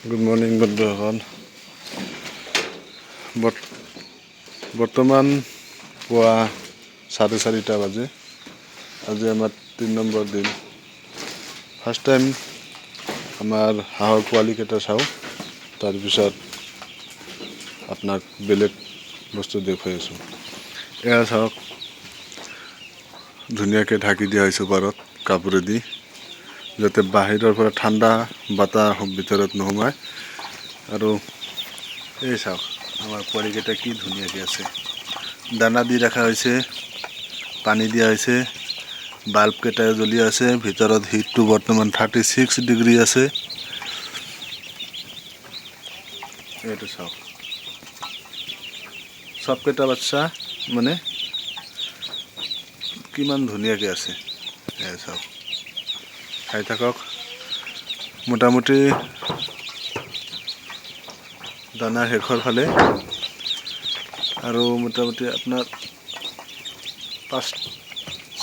Good morning বন্ধুসকল। বৰ্তমান পুৱা 4:30 বাজে। আজি আমাৰ 3 নম্বৰ দিন। ফাৰ্ষ্ট টাইম আমাৰ হাঁহৰ পোৱালিকেইটা চাওঁ, তাৰপিছত আপোনাক বেলেগ বস্তু দেখুৱাই আছোঁ। এয়া চাওক, ধুনীয়াকৈ ঢাকি দিয়া হৈছে ওপৰত কাপোৰেদি, যাতে বাহিৰৰ পৰা ঠাণ্ডা বতাহ ভিতৰত নোসোমায়। আৰু এই চাওক, আমাৰ পোৱালিকেইটা কি ধুনীয়াকৈ আছে। দানা দি ৰখা হৈছে, পানী দিয়া হৈছে, বাল্বকেইটা জ্বলি আছে। ভিতৰত হিটটো বৰ্তমান 36 ডিগ্ৰী আছে। এইটো চাওক, চবকেইটা বাচ্চা মানে কিমান ধুনীয়াকৈ আছে। এই চাওক, খাই থাকক। মোটামুটি দানা শেষৰ ফালে, আৰু মোটামুটি আপোনাৰ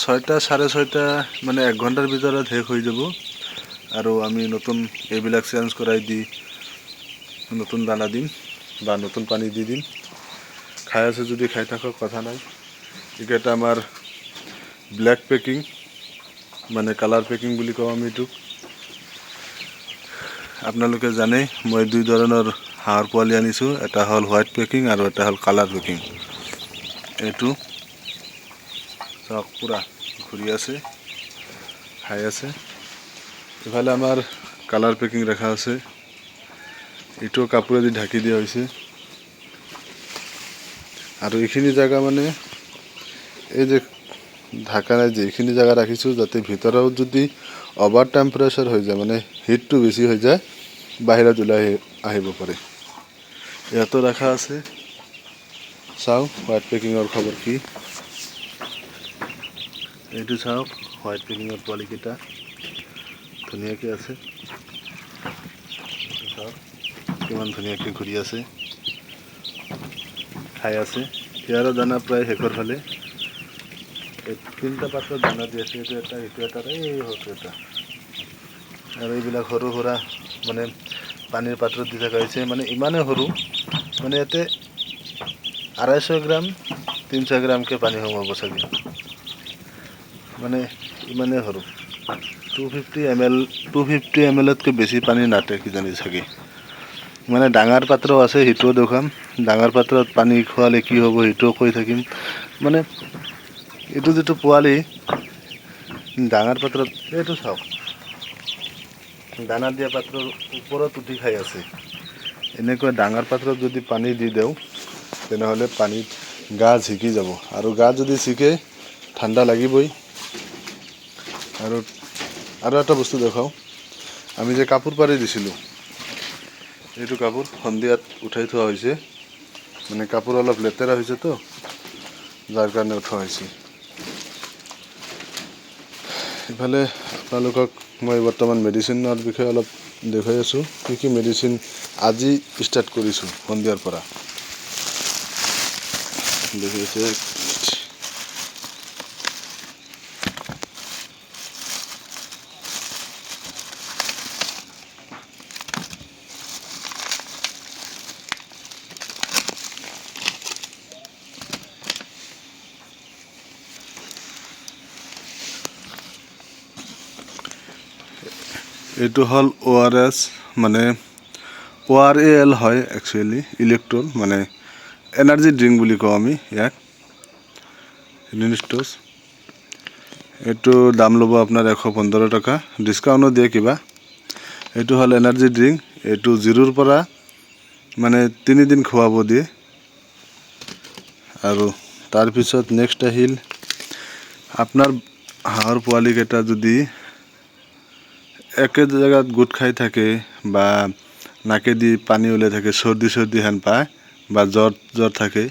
6টা 6:30 মানে 1 ঘণ্টাৰ ভিতৰত শেষ হৈ যাব। আৰু আমি নতুন এইবিলাক চেঞ্জ কৰাই দি নতুন দানা দিম বা নতুন পানী দি দিম। খাই আছে যদি খাই থাকক, কথা নাই। এইকেইটা আমাৰ ব্লেক পেকিং, মানে কালাৰ পেকিং বুলি কওঁ আমি এইটোক। আপোনালোকে জানে মই 2 ধৰণৰ হাঁহৰ পোৱালি আনিছোঁ, এটা হ'ল হোৱাইট পেকিং আৰু এটা হ'ল কালাৰ পেকিং। এইটো চাওক, পূৰা ঘূৰি আছে, খাই আছে। ইফালে আমাৰ কালাৰ পেকিং ৰখা আছে, এইটো কাপোৰেদি ঢাকি দিয়া হৈছে। আৰু এইখিনি জেগা মানে এই যে ঢাকা নাই যে, এইখিনি জেগা ৰাখিছোঁ যাতে ভিতৰত যদি অভাৰ টেম্পাৰেচাৰ হৈ যায়, মানে হিটটো বেছি হৈ যায়, বাহিৰত ওলাই আহিব পাৰে। ইয়াতো ৰখা আছে। চাওঁ হোৱাইট পেকিঙৰ খবৰ কি। এইটো চাওক, হোৱাইট পেকিঙৰ পোৱালিকেইটা ধুনীয়াকৈ আছে। চাওক কিমান ধুনীয়াকৈ ঘূৰি আছে, খাই আছে। ইয়াৰো দানা প্ৰায় শেষৰ ফালে। এই 3টা পাত্ৰত দানা দি আছে, এইটো এটা, এইটো এটা, এই সৰু এটা। আৰু এইবিলাক সৰু সুৰা মানে পানীৰ পাত্ৰত দি থকা হৈছে, মানে ইমানেই সৰু, মানে ইয়াতে 250 গ্ৰাম 300 গ্ৰামকৈ পানী সোমাব চাগে, মানে ইমানেই সৰু। 250 ml-তকৈ বেছি পানী নাটে কিজানি চাগে। মানে ডাঙৰ পাত্ৰ আছে, সেইটোও দেখুৱাম। ডাঙৰ পাত্ৰত পানী খোৱালে কি হ'ব সেইটোও কৈ থাকিম। মানে এইটো যিটো পোৱালি ডাঙৰ পাত্ৰত, এইটো চাওক, দানা দিয়া পাত্ৰৰ ওপৰত উঠি খাই আছে। এনেকুৱা ডাঙৰ পাত্ৰত যদি পানী দি দিওঁ, তেনেহ'লে পানীত গা ঝিকি যাব, আৰু গা যদি ঝিকে ঠাণ্ডা লাগিবই। আৰু এটা বস্তু দেখাওঁ, আমি যে কাপোৰ পাৰি দিছিলোঁ, এইটো কাপোৰ সন্ধিয়াত উঠাই থোৱা হৈছে। মানে কাপোৰ অলপ লেতেৰা হৈছেতো, যাৰ কাৰণে উঠোৱা হৈছে। ইফালে আপোনালোকক মই বৰ্তমান মেডিচিনৰ বিষয়ে অলপ দেখুৱাই আছোঁ, কি কি মেডিচিন আজি ষ্টাৰ্ট কৰিছোঁ সন্ধিয়াৰ পৰা। দেখিছে, এইটো হ'ল ORS, মানে ORAL হয় একচুৱেলি, ইলেক্ট্ৰল, মানে এনাৰ্জি ড্ৰিংক বুলি কওঁ আমি ইয়াক, ইউনিষ্টছ। এইটো দাম ল'ব আপোনাৰ 115 টকা, ডিছকাউণ্টো দিয়ে কিবা। এইটো হ'ল এনাৰ্জি ড্ৰিংক। এইটো 0ৰ পৰা মানে 3 দিন খুৱাব দিয়ে। আৰু তাৰপিছত নেক্সট আহিল, আপোনাৰ হাঁহৰ পোৱালিকেইটা যদি একে জেগাত গোট খাই থাকে বা নাকেদি পানী ওলাই থাকে, চৰ্দি হেন পায়, বা জ্বৰ থাকে,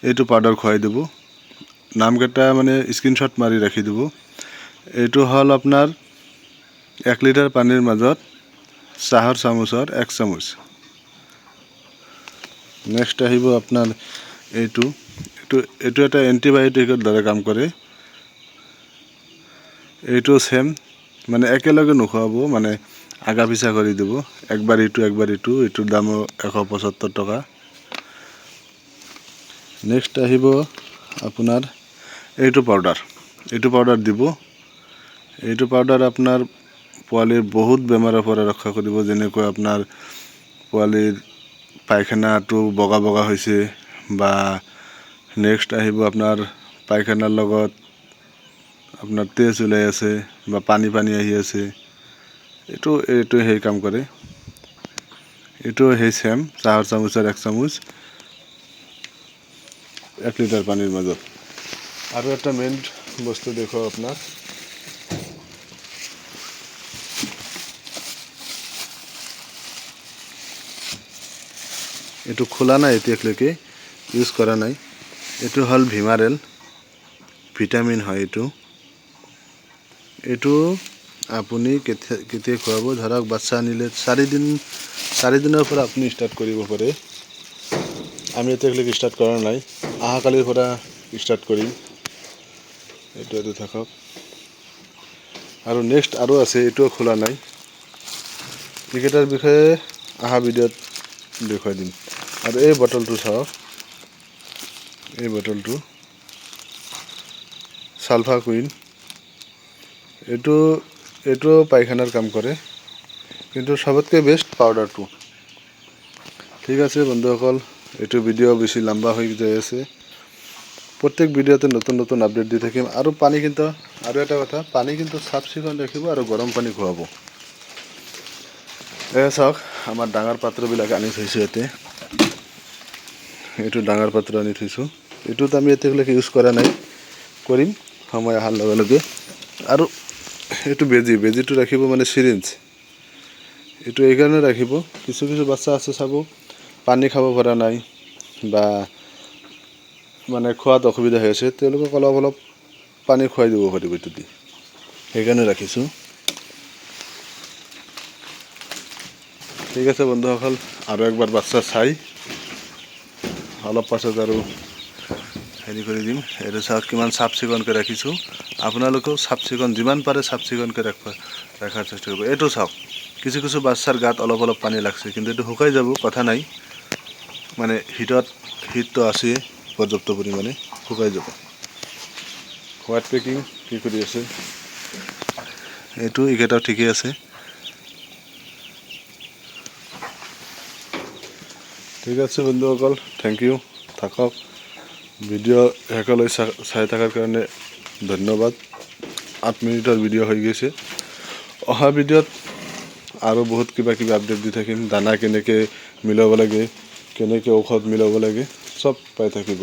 এইটো পাউডাৰ খুৱাই দিব। নামকেইটা মানে স্ক্ৰীনশ্বট মাৰি ৰাখি দিব। এইটো হ'ল আপোনাৰ 1 লিটাৰ পানীৰ মাজত চাহৰ চামুচৰ 1 চামুচ। নেক্সট আহিব আপোনাৰ এইটো এটা এণ্টিবায়'টিকৰ দৰে কাম কৰে। এইটো ছেম, মানে একেলগে নোখোৱাব, মানে আগা পিছা কৰি দিব, একবাৰ ইটো, এইটোৰ দামো 175 টকা। নেক্সট আহিব আপোনাৰ এইটো পাউডাৰ দিব। এইটো পাউডাৰ আপোনাৰ পোৱালিৰ বহুত বেমাৰৰ পৰা ৰক্ষা কৰিব, যেনেকৈ আপোনাৰ পোৱালিৰ পায়খানাটো বগা হৈছে, বা নেক্সট আহিব আপোনাৰ পায়খানাৰ লগত আপোনাৰ তেজ ওলাই আছে বা পানী আহি আছে, এইটো সেই কাম কৰে। এইটো সেই চেম চাহৰ চামুচৰ 1 চামুচ 1 লিটাৰ পানীৰ মাজত। আৰু এটা মেইন বস্তু দেখুৱাও আপোনাক, এইটো খোলা নাই এতিয়ালৈকে, ইউজ কৰা নাই। এইটো হ'ল ভিমাৰেল, ভিটামিন হয় এইটো আপুনি কেতিয়া খুৱাব, ধৰক বাচ্চা আনিলে 4 দিনৰ পৰা আপুনি ষ্টাৰ্ট কৰিব পাৰে। আমি এতিয়ালৈকে ষ্টাৰ্ট কৰা নাই, অহাকালিৰ পৰা ষ্টাৰ্ট কৰিম। এইটো থাকক। আৰু নেক্সট আৰু আছে, এইটোও খোলা নাই। এইকেইটাৰ বিষয়ে অহা ভিডিঅ'ত দেখুৱাই দিম। আৰু এই বটলটো চাওক, এই বটলটো সালফা কুইন, এইটো পায়খানাৰ কাম কৰে, কিন্তু সবতকৈ বেষ্ট পাউডাৰটো। ঠিক আছে বন্ধুসকল, এইটো ভিডিঅ' বেছি লম্বা হৈ যাই আছে। প্ৰত্যেক ভিডিঅ'তে নতুন আপডেট দি থাকিম। আৰু পানী কিন্তু, আৰু এটা কথা, পানী কিন্তু চাফ চিকুণ ৰাখিব আৰু গৰম পানী খুৱাব। চাওক, আমাৰ ডাঙৰ পাত্ৰবিলাক আনি থৈছোঁ ইয়াতে। এইটো ডাঙৰ পাত্ৰ আনি থৈছোঁ, এইটোত আমি এতিয়ালৈকে ইউজ কৰা নাই, কৰিম সময় অহাৰ লগে লগে। আৰু এইটো বেজীটো ৰাখিব মানে চিৰিঞ্জ, এইটো এইকাৰণে ৰাখিব, কিছু বাচ্চা আছে চাব, পানী খাব পৰা নাই বা মানে খোৱাত অসুবিধা হৈ আছে, তেওঁলোকক অলপ পানী খুৱাই দিব পাৰিব এইটো দি, সেইকাৰণে ৰাখিছোঁ। ঠিক আছে বন্ধুসকল, আৰু একবাৰ বাচ্চা চাই অলপ পাছত আৰু হেৰি কৰি দিম। এইটো চাওক কিমান চাফ চিকুণকৈ ৰাখিছোঁ। আপোনালোকেও চাফ চিকুণ, যিমান পাৰে চাফ চিকুণকৈ ৰখাৰ চেষ্টা কৰিব। এইটো চাওক, কিছু বাচ্চাৰ গাত অলপ পানী লাগছে, কিন্তু এইটো শুকাই যাব, কথা নাই। মানে হিটটো আছে পৰ্যাপ্ত পৰিমাণে, শুকাই যাব। হোৱাইট পেকিং কি কৰি আছে, এইকেইটাও ঠিকেই আছে। ঠিক আছে বন্ধুসকল, থেংক ইউ, থাকক। ভিডিঅ' শেষলৈ চাই থকাৰ কাৰণে ধন্যবাদ। 8 মিনিটৰ ভিডিঅ' হৈ গৈছে। অহা ভিডিঅ'ত আৰু বহুত কিবা আপডেট দি থাকিম, দানা কেনেকৈ মিলাব লাগে, কেনেকৈ ঔষধ মিলাব লাগে, চব পাই থাকিব।